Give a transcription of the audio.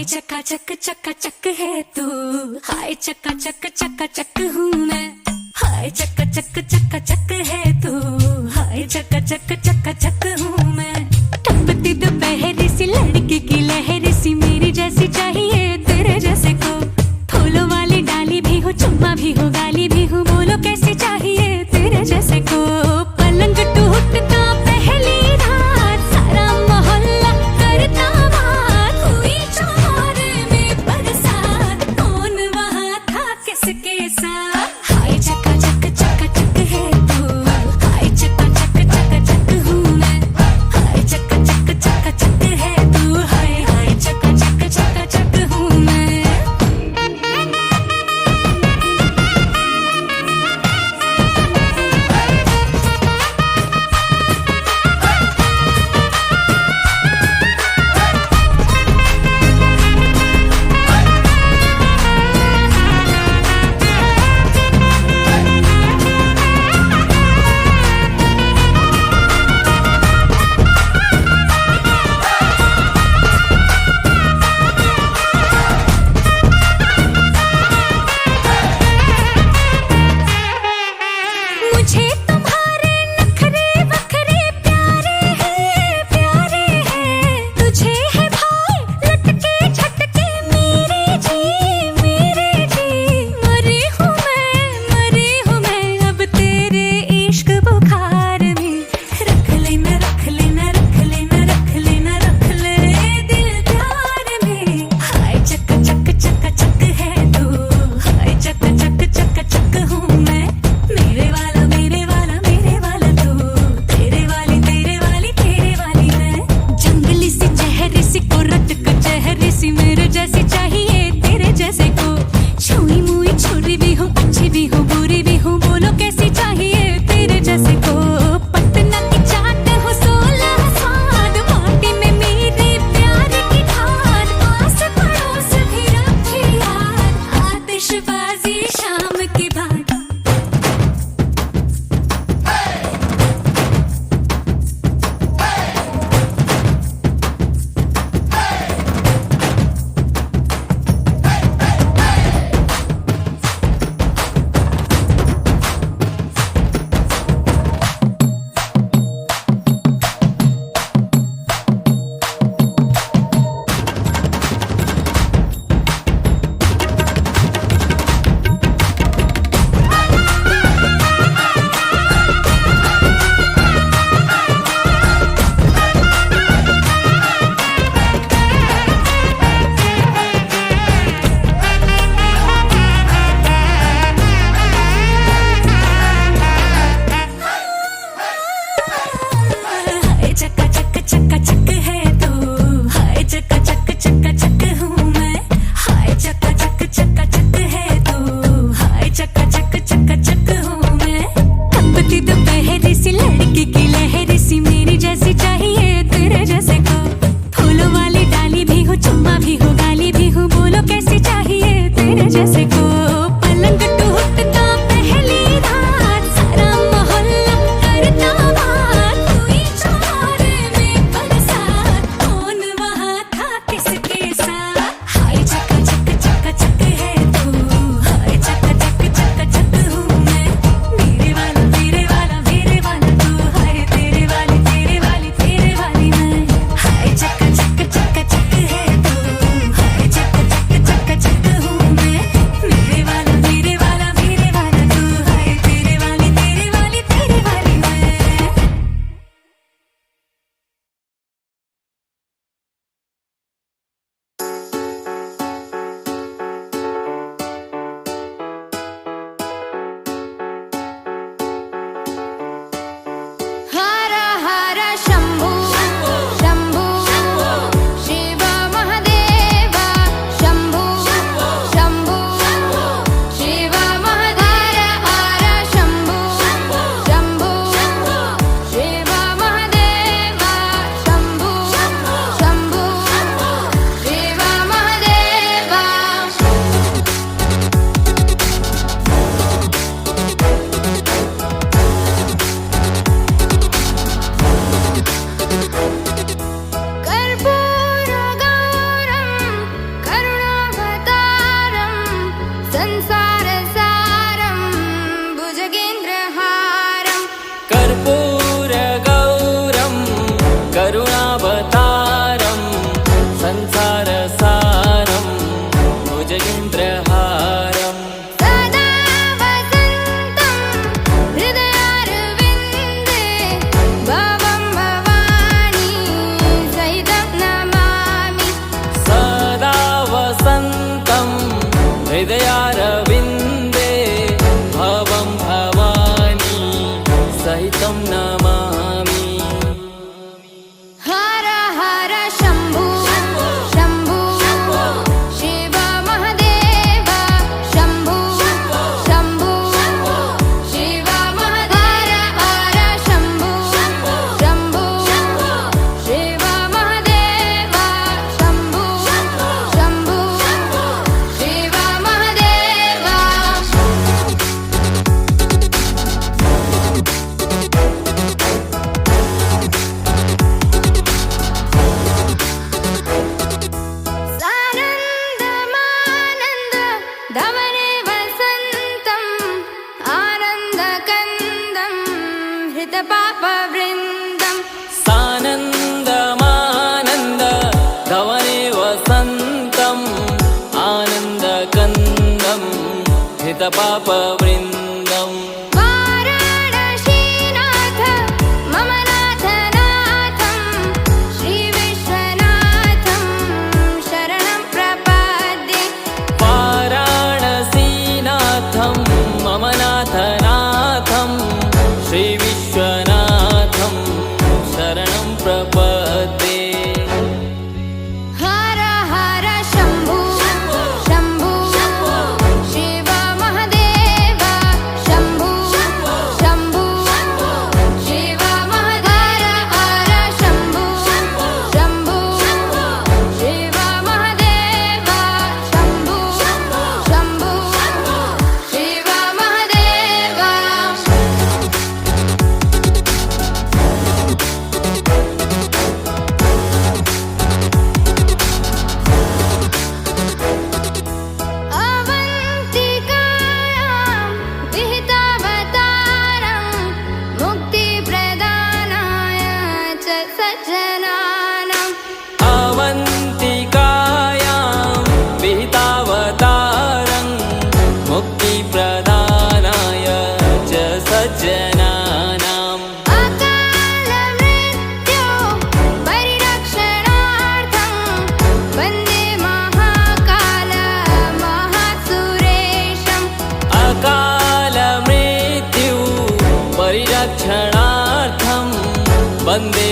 हाय चक्का चक है तू, हाय चक्का चक हूँ मैं। हाय चक्का चक है तू, हाय चक्का चक हूँ मैं। टपकती दोपहर सी लड़की की लहर सी, मेरी जैसी चाहिए तेरे जैसे को। फूलों वाली डाली भी हो, चुम्मा भी हो, गाली भी हो, बोलो कैसी चाहिए तेरे जैसे को। पलंग टूटता पहली रात, सारा मोहल्ला करता बात, हुई चौर में बरसात, कौन वहाँ था किसके साथ। हाय चक्का चक है तू, हाय चक्का चक हूँ मैं। हाय चक्का चक है तू, हाय चक्का चक हूँ मैं। मुझे तुम्हारे नखरे वखरे प्यारे हैं, तुझे है भाई लटके झटके मेरे जी। मरी हूँ मैं अब तेरे इश्क बुखार में। रख लेना दिल प्यार में। हाय चक है तू, हाय चक हूँ मैं। मेरे वाला तू, तेरे वाली मैं। जंगली सी चेहरे सी कुर्रत कचहरी सी, मेरे जैसी चाहिए तेरे जैसे को। छुई मुई छुरी भी हो, अच्छी भी हो, बुरी भी हो, बोलो कैसी चाहिए तेरे जैसे को। पटना की चाट हो, 16 स्वाद, माटी में मेरे प्यार की खाद, पास पड़ोस भी रखे याद, आतिशबाजी शाम के बाद। चक्का चक है तू, हाय चक्का चक हूँ मैं। हाय चक्का चक है तू, हाय चक्का हूँ मैं। टपकती दोपहर सी लड़की की लहर सी, मेरी जैसी चाहिए तेरे जैसे को। फूलों वाली डाली भी हो, चुम्मा भी हो, गाली भी हो, बोलो कैसी चाहिए तेरे जैसे को। पलंग टूटता पहली रात, सारा मोहल्ला करता बात, हुई चौर में बरसात, कृष्णावतारं संसारसारं भुजगेन्द्रहारम् सदा वसन्तं हृदयारविन्दे भवं भवानी सहितं नमामि सदा वसन्तं हृदयारविन्दे भवं भवानी सहितं नमामि हर हर शम्भो शम्भो शिव महदेव शम्भो शम्भो शिव महदेव हर शम्भो शम्भो शिव महदेव शम्भो शम्भो शिव महदेव सानन्दमानन्द धवने वसन्तम् आनन्दकन्दं हृतपापवृन्दम् सानन्दमानन्द धवने वसन्तम् आनन्दकन्दं हितपापवृन्दम् वाराणसीनाथ मम नाथनाथं श्रीविश्वनाथं शरणं प्रपद्ये वाराणसीनाथं मम नाथनाथं श्रीविश्वनाथं शरणं प्रपद्ये हर हर शम्भो शम्भो शिव महदेव शम्भो शम्भो शिव महदेव हर शम्भो शम्भो शिव महदेव शम्भो शम्भो शिव महदेव अवन्तिकायां विहितावतारं मुक्तिप्रदानाय च सज्जनानाम् अवन्तिकायां विहितावतारं मुक्तिप्रदानाय च सज्जनानाम् अकालमृत्यो परिरक्षणार्थं वन्दे महाकाल महासुरेशम् अकालमृत्यु परिरक्षणार्थं वन्दे